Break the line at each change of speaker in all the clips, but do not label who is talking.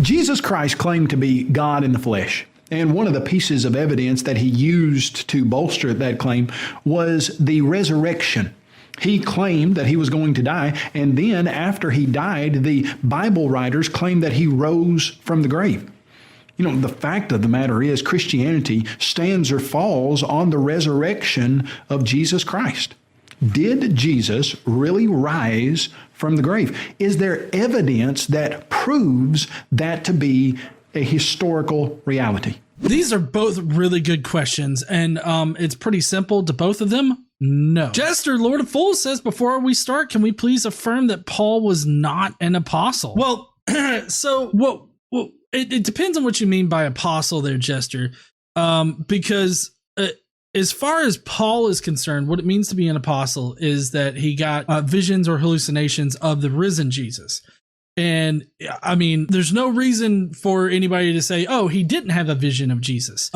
Jesus Christ claimed to be God in the flesh. And one of the pieces of evidence that he used to bolster that claim was the resurrection. He claimed that he was going to die, and then after he died, the Bible writers claimed that he rose from the grave. The fact of the matter is Christianity stands or falls on the resurrection of Jesus Christ. Did Jesus really rise from the grave? Is there evidence that proves that to be a historical reality?
These are both really good questions, and it's pretty simple to both of them. No. Jester, Lord of Fools says, before we start, can we please affirm that Paul was not an apostle? Well, so it depends on what you mean by apostle there, Jester, because as far as Paul is concerned, what it means to be an apostle is that he got visions or hallucinations of the risen Jesus. And I mean, there's no reason for anybody to say, oh, he didn't have a vision of Jesus.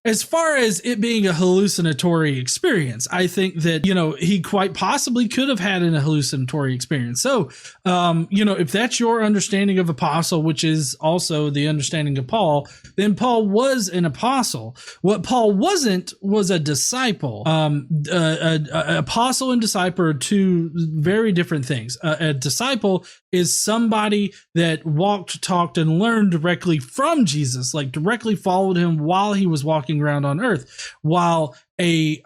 As far as it being a hallucinatory experience, I think that, he quite possibly could have had a hallucinatory experience. So, if that's your understanding of apostle, which is also the understanding of Paul, then Paul was an apostle. What Paul wasn't was a disciple. Apostle and disciple are two very different things. A disciple is somebody that walked, talked, and learned directly from Jesus, like directly followed him while he was walking around on earth, while a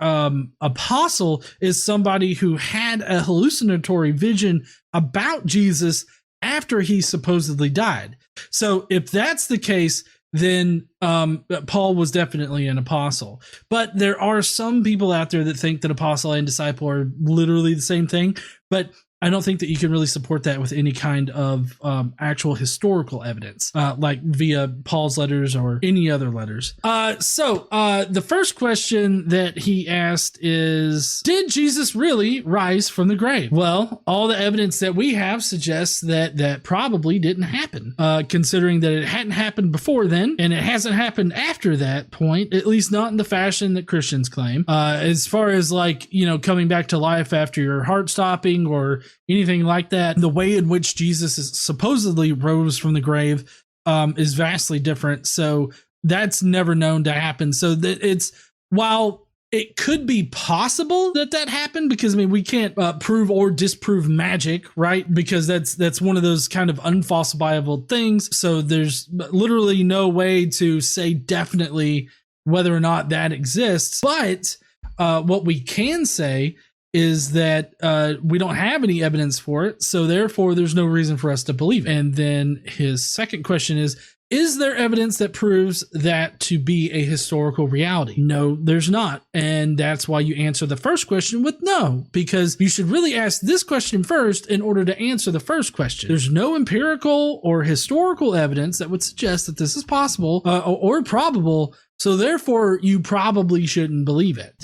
apostle is somebody who had a hallucinatory vision about Jesus after he supposedly died. So if that's the case, then Paul was definitely an apostle. But there are some people out there that think that apostle and disciple are literally the same thing. But I don't think that you can really support that with any kind of actual historical evidence, like via Paul's letters or any other letters. So the first question that he asked is, did Jesus really rise from the grave? Well, all the evidence that we have suggests that that probably didn't happen, considering that it hadn't happened before then, and it hasn't happened after that point, at least not in the fashion that Christians claim. As far as coming back to life after your heart stopping or anything like that, the way in which Jesus is supposedly rose from the grave is vastly different. So that's never known to happen. So that while it could be possible that happened, because we can't prove or disprove magic, right? Because that's one of those kind of unfalsifiable things. So there's literally no way to say definitely whether or not that exists. But what we can say is that we don't have any evidence for it, so therefore there's no reason for us to believe it. And then his second question is there evidence that proves that to be a historical reality? No, there's not. And that's why you answer the first question with no, because you should really ask this question first in order to answer the first question. There's no empirical or historical evidence that would suggest that this is possible or probable, so therefore you probably shouldn't believe it.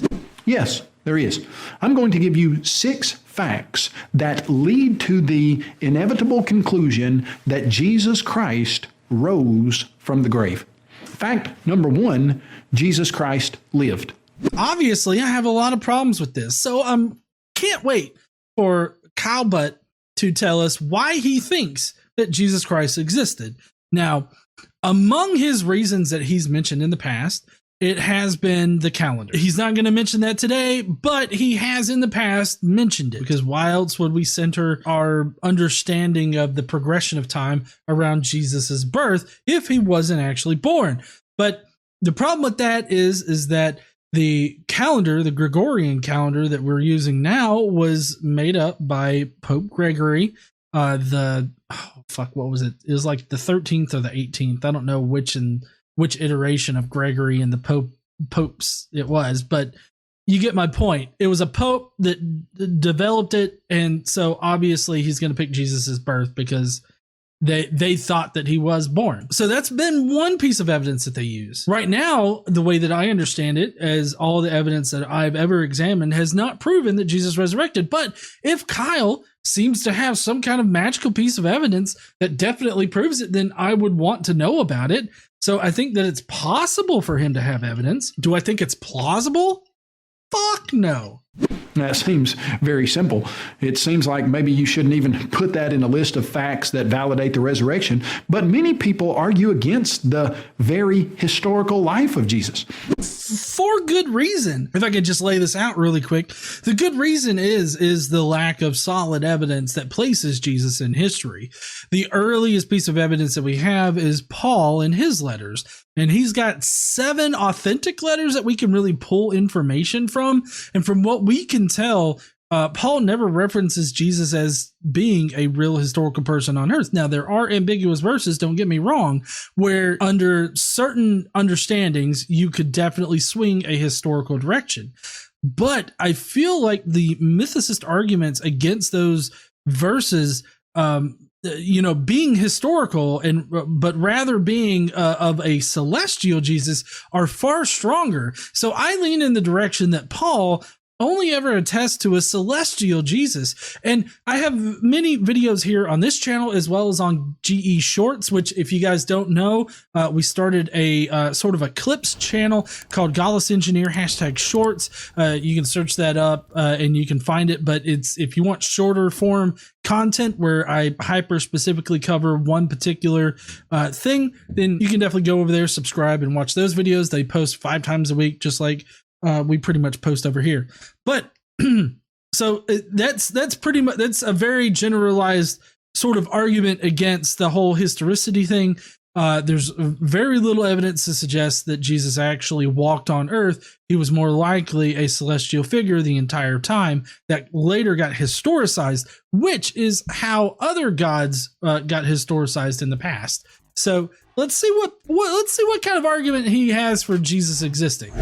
Yes, there is. I'm going to give you 6 facts that lead to the inevitable conclusion that Jesus Christ rose from the grave. Fact number 1, Jesus Christ lived.
Obviously, I have a lot of problems with this, so can't wait for Kyle Butt to tell us why he thinks that Jesus Christ existed. Now, among his reasons that he's mentioned in the past, it has been the calendar. He's not going to mention that today, but he has in the past mentioned it, because why else would we center our understanding of the progression of time around Jesus's birth if he wasn't actually born? But the problem with that is that the calendar, the Gregorian calendar that we're using now, was made up by Pope Gregory. What was it? It was like the 13th or the 18th. I don't know which iteration of Gregory and the popes it was, but you get my point. It was a pope that developed it, and so obviously he's going to pick Jesus's birth because they thought that he was born. So that's been one piece of evidence that they use. Right now, the way that I understand it, as all the evidence that I've ever examined has not proven that Jesus resurrected. But if Kyle seems to have some kind of magical piece of evidence that definitely proves it, then I would want to know about it. So I think that it's possible for him to have evidence. Do I think it's plausible? Fuck no.
That seems very simple. It seems like maybe you shouldn't even put that in a list of facts that validate the resurrection. But many people argue against the very historical life of Jesus.
For good reason. If I could just lay this out really quick, the good reason is the lack of solid evidence that places Jesus in history. The earliest piece of evidence that we have is Paul in his letters. And he's got 7 authentic letters that we can really pull information from. And from what we can tell, Paul never references Jesus as being a real historical person on earth. Now, there are ambiguous verses, don't get me wrong, where under certain understandings, you could definitely swing a historical direction. But I feel like the mythicist arguments against those verses, being historical but rather being of a celestial Jesus are far stronger. So I lean in the direction that Paul only ever attests to a celestial Jesus. And I have many videos here on this channel as well as on GE Shorts, which if you guys don't know, we started a sort of a clips channel called Godless Engineer #shorts. You can search that up and you can find it. But it's if you want shorter form content where I hyper specifically cover one particular thing, then you can definitely go over there, subscribe, and watch those videos. They post 5 times a week, just like we pretty much post over here. But so that's pretty much, that's a very generalized sort of argument against the whole historicity thing. There's very little evidence to suggest that Jesus actually walked on earth. He was more likely a celestial figure the entire time that later got historicized, which is how other gods got historicized in the past. So let's see what kind of argument he has for Jesus existing.